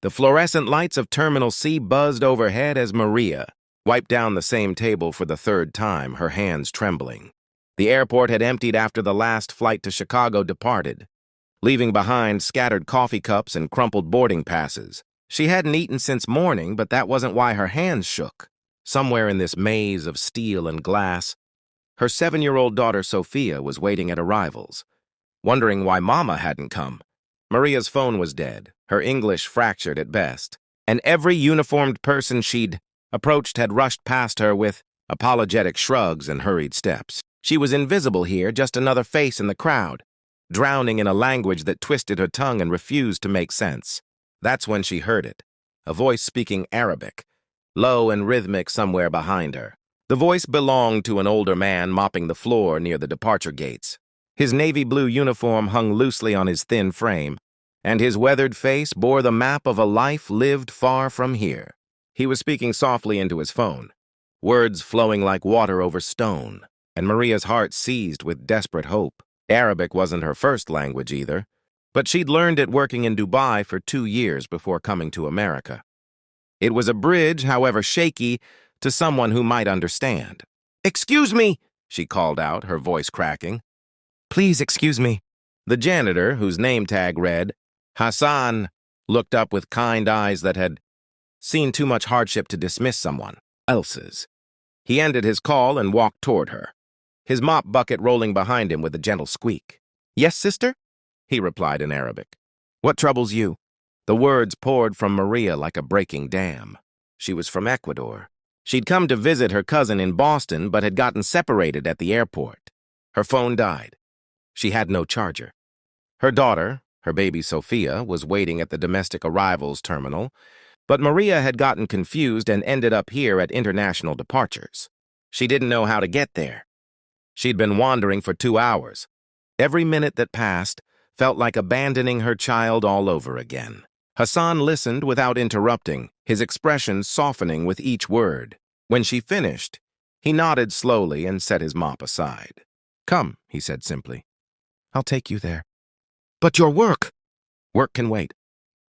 The fluorescent lights of Terminal C buzzed overhead as Maria wiped down the same table for the third time, her hands trembling. The airport had emptied after the last flight to Chicago departed, leaving behind scattered coffee cups and crumpled boarding passes. She hadn't eaten since morning, but that wasn't why her hands shook. Somewhere in this maze of steel and glass, her 7-year-old daughter Sophia was waiting at arrivals, wondering why Mama hadn't come. Maria's phone was dead, her English fractured at best, and every uniformed person she'd approached had rushed past her with apologetic shrugs and hurried steps. She was invisible here, just another face in the crowd, drowning in a language that twisted her tongue and refused to make sense. That's when she heard it, a voice speaking Arabic, low and rhythmic somewhere behind her. The voice belonged to an older man mopping the floor near the departure gates. His navy blue uniform hung loosely on his thin frame, and his weathered face bore the map of a life lived far from here. He was speaking softly into his phone, words flowing like water over stone, and Maria's heart seized with desperate hope. Arabic wasn't her first language either, but she'd learned it working in Dubai for 2 years before coming to America. It was a bridge, however shaky, to someone who might understand. "Excuse me," she called out, her voice cracking. "Please excuse me." The janitor, whose name tag read Hassan, looked up with kind eyes that had seen too much hardship to dismiss someone else's. He ended his call and walked toward her, his mop bucket rolling behind him with a gentle squeak. "Yes, sister?" he replied in Arabic. "What troubles you?" The words poured from Maria like a breaking dam. She was from Ecuador. She'd come to visit her cousin in Boston, but had gotten separated at the airport. Her phone died. She had no charger. Her daughter, her baby Sophia, was waiting at the domestic arrivals terminal, but Maria had gotten confused and ended up here at international departures. She didn't know how to get there. She'd been wandering for 2 hours. Every minute that passed felt like abandoning her child all over again. Hassan listened without interrupting, his expression softening with each word. When she finished, he nodded slowly and set his mop aside. "Come," he said simply. "I'll take you there." "But your work!" "Work can wait."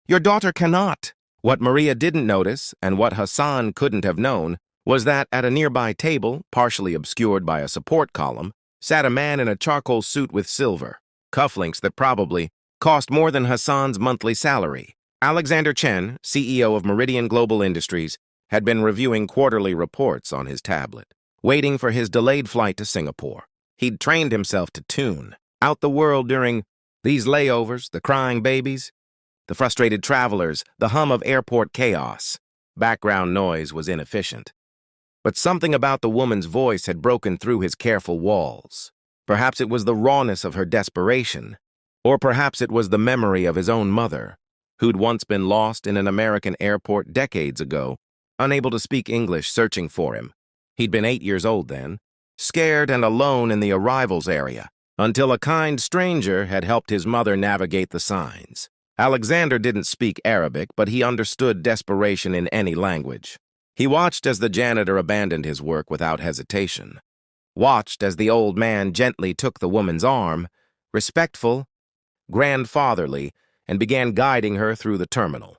"Your daughter cannot." What Maria didn't notice, and what Hassan couldn't have known, was that at a nearby table, partially obscured by a support column, sat a man in a charcoal suit with silver, cufflinks that probably cost more than Hassan's monthly salary. Alexander Chen, CEO of Meridian Global Industries, had been reviewing quarterly reports on his tablet, waiting for his delayed flight to Singapore. He'd trained himself to tune out the world during these layovers, the crying babies, the frustrated travelers, the hum of airport chaos. Background noise was inefficient. But something about the woman's voice had broken through his careful walls. Perhaps it was the rawness of her desperation, or perhaps it was the memory of his own mother, who'd once been lost in an American airport decades ago, unable to speak English, searching for him. He'd been 8 years old then, scared and alone in the arrivals area, until a kind stranger had helped his mother navigate the signs. Alexander didn't speak Arabic, but he understood desperation in any language. He watched as the janitor abandoned his work without hesitation, watched as the old man gently took the woman's arm, respectful, grandfatherly, and began guiding her through the terminal.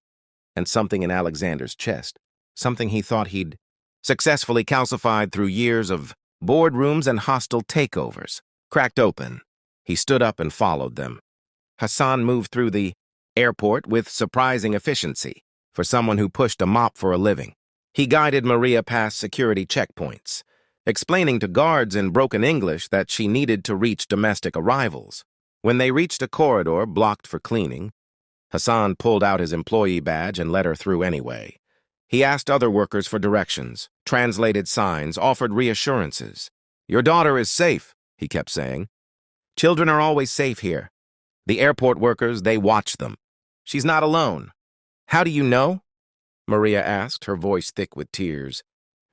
And something in Alexander's chest, something he thought he'd successfully calcified through years of boardrooms and hostile takeovers, cracked open. He stood up and followed them. Hassan moved through the airport with surprising efficiency for someone who pushed a mop for a living. He guided Maria past security checkpoints, explaining to guards in broken English that she needed to reach domestic arrivals. When they reached a corridor blocked for cleaning, Hassan pulled out his employee badge and let her through anyway. He asked other workers for directions, translated signs, offered reassurances. "Your daughter is safe," he kept saying. "Children are always safe here. The airport workers, they watch them. She's not alone." "How do you know?" Maria asked, her voice thick with tears.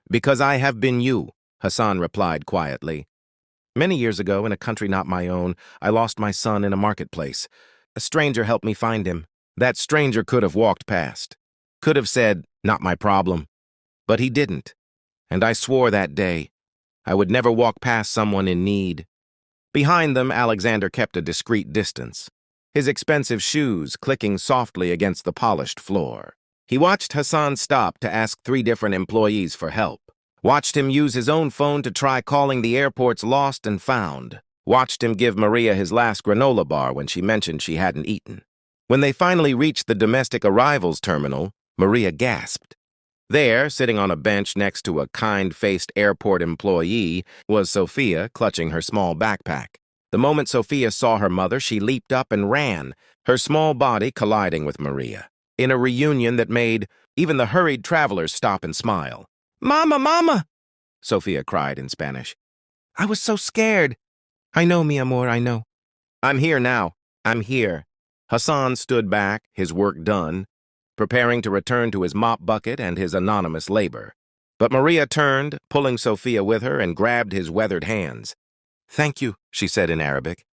"Because I have been you," Hassan replied quietly. "Many years ago, in a country not my own, I lost my son in a marketplace. A stranger helped me find him. That stranger could have walked past, could have said, 'Not my problem.' But he didn't. And I swore that day I would never walk past someone in need." Behind them, Alexander kept a discreet distance. his expensive shoes clicking softly against the polished floor. He watched Hassan stop to ask 3 different employees for help. Watched him use his own phone to try calling the airport's lost and found. Watched him give Maria his last granola bar when she mentioned she hadn't eaten. When they finally reached the domestic arrivals terminal, Maria gasped. There, sitting on a bench next to a kind-faced airport employee, was Sophia, clutching her small backpack. The moment Sophia saw her mother, she leaped up and ran, her small body colliding with Maria, in a reunion that made even the hurried travelers stop and smile. "Mama, Mama!" Sophia cried in Spanish. "I was so scared." "I know, mi amor, I know." "I'm here now. I'm here." Hassan stood back, his work done, preparing to return to his mop bucket and his anonymous labor. But Maria turned, pulling Sophia with her, and grabbed his weathered hands. "Thank you," she said in Arabic.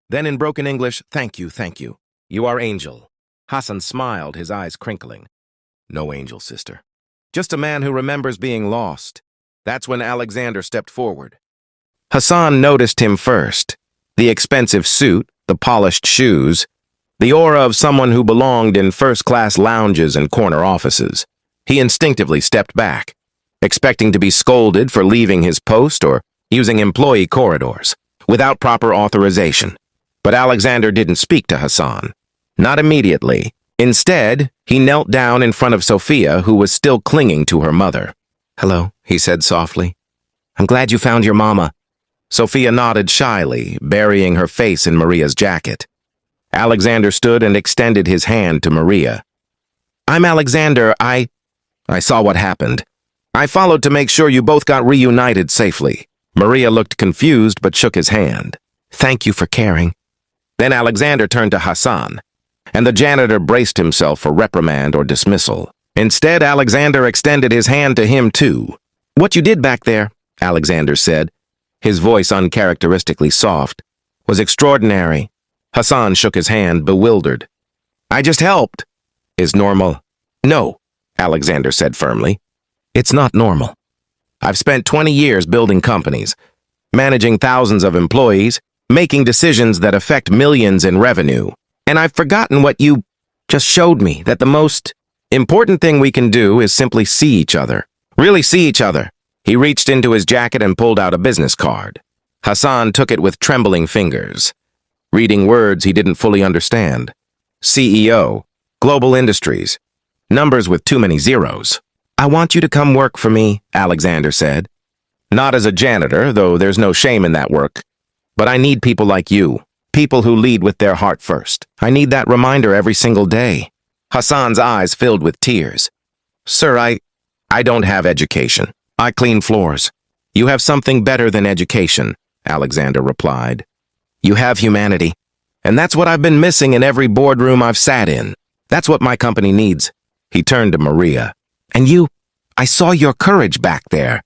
Then in broken English, "Thank you, thank you. You are angel." Hassan smiled, his eyes crinkling. "No angel, sister. Just a man who remembers being lost." That's when Alexander stepped forward. Hassan noticed him first. The expensive suit, the polished shoes, the aura of someone who belonged in first-class lounges and corner offices. He instinctively stepped back, expecting to be scolded for leaving his post or using employee corridors, without proper authorization. But Alexander didn't speak to Hassan. Not immediately. Instead, he knelt down in front of Sophia, who was still clinging to her mother. "Hello," he said softly. "I'm glad you found your mama." Sophia nodded shyly, burying her face in Maria's jacket. Alexander stood and extended his hand to Maria. "I'm Alexander. I saw what happened. I followed to make sure you both got reunited safely." Maria looked confused but shook his hand. "Thank you for caring." Then Alexander turned to Hassan, and the janitor braced himself for reprimand or dismissal. Instead, Alexander extended his hand to him too. "What you did back there," Alexander said, his voice uncharacteristically soft, "was extraordinary." Hassan shook his hand, bewildered. "I just helped." "Is normal?" "No," Alexander said firmly. "It's not normal. I've spent 20 years building companies, managing thousands of employees, making decisions that affect millions in revenue. And I've forgotten what you just showed me, that the most important thing we can do is simply see each other. Really see each other." He reached into his jacket and pulled out a business card. Hassan took it with trembling fingers, reading words he didn't fully understand. CEO, Global Industries, numbers with too many zeros. "I want you to come work for me," Alexander said. "Not as a janitor, though there's no shame in that work. But I need people like you, people who lead with their heart first. I need that reminder every single day." Hassan's eyes filled with tears. "Sir, I don't have education. I clean floors." "You have something better than education," Alexander replied. "You have humanity. And that's what I've been missing in every boardroom I've sat in. That's what my company needs." He turned to Maria. "And I saw your courage back there.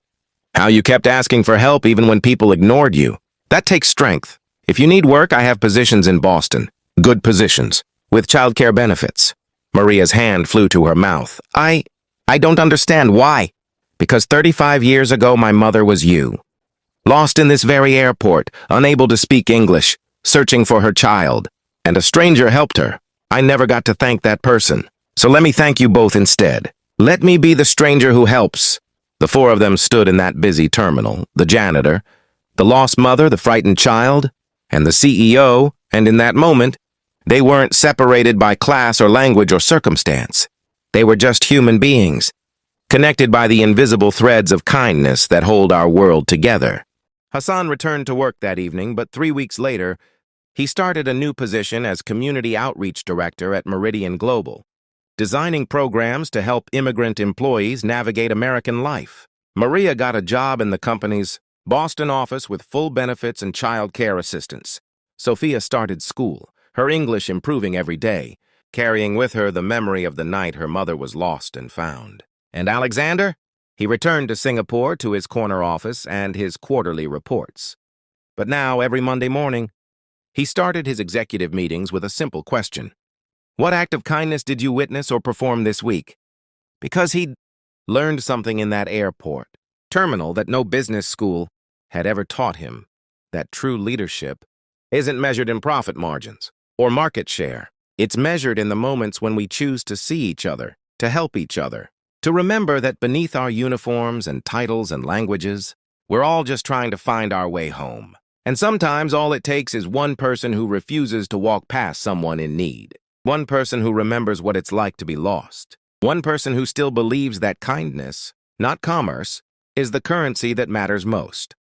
How you kept asking for help even when people ignored you. That takes strength. If you need work, I have positions in Boston. Good positions. With childcare benefits." Maria's hand flew to her mouth. I don't understand why." "Because 35 years ago, my mother was you. Lost in this very airport, unable to speak English, searching for her child. And a stranger helped her. I never got to thank that person. So let me thank you both instead. Let me be the stranger who helps." The 4 of them stood in that busy terminal, the janitor, the lost mother, the frightened child, and the CEO, and in that moment, they weren't separated by class or language or circumstance. They were just human beings, connected by the invisible threads of kindness that hold our world together. Hassan returned to work that evening, but 3 weeks later, he started a new position as Community Outreach Director at Meridian Global, designing programs to help immigrant employees navigate American life. Maria got a job in the company's Boston office with full benefits and child care assistance. Sophia started school, her English improving every day, carrying with her the memory of the night her mother was lost and found. And Alexander? He returned to Singapore to his corner office and his quarterly reports. But now, every Monday morning, he started his executive meetings with a simple question. What act of kindness did you witness or perform this week? Because he'd learned something in that airport terminal that no business school had ever taught him, that true leadership isn't measured in profit margins. or market share. It's measured in the moments when we choose to see each other, to help each other, to remember that beneath our uniforms and titles and languages, we're all just trying to find our way home. And sometimes all it takes is one person who refuses to walk past someone in need. One person who remembers what it's like to be lost. One person who still believes that kindness, not commerce, is the currency that matters most.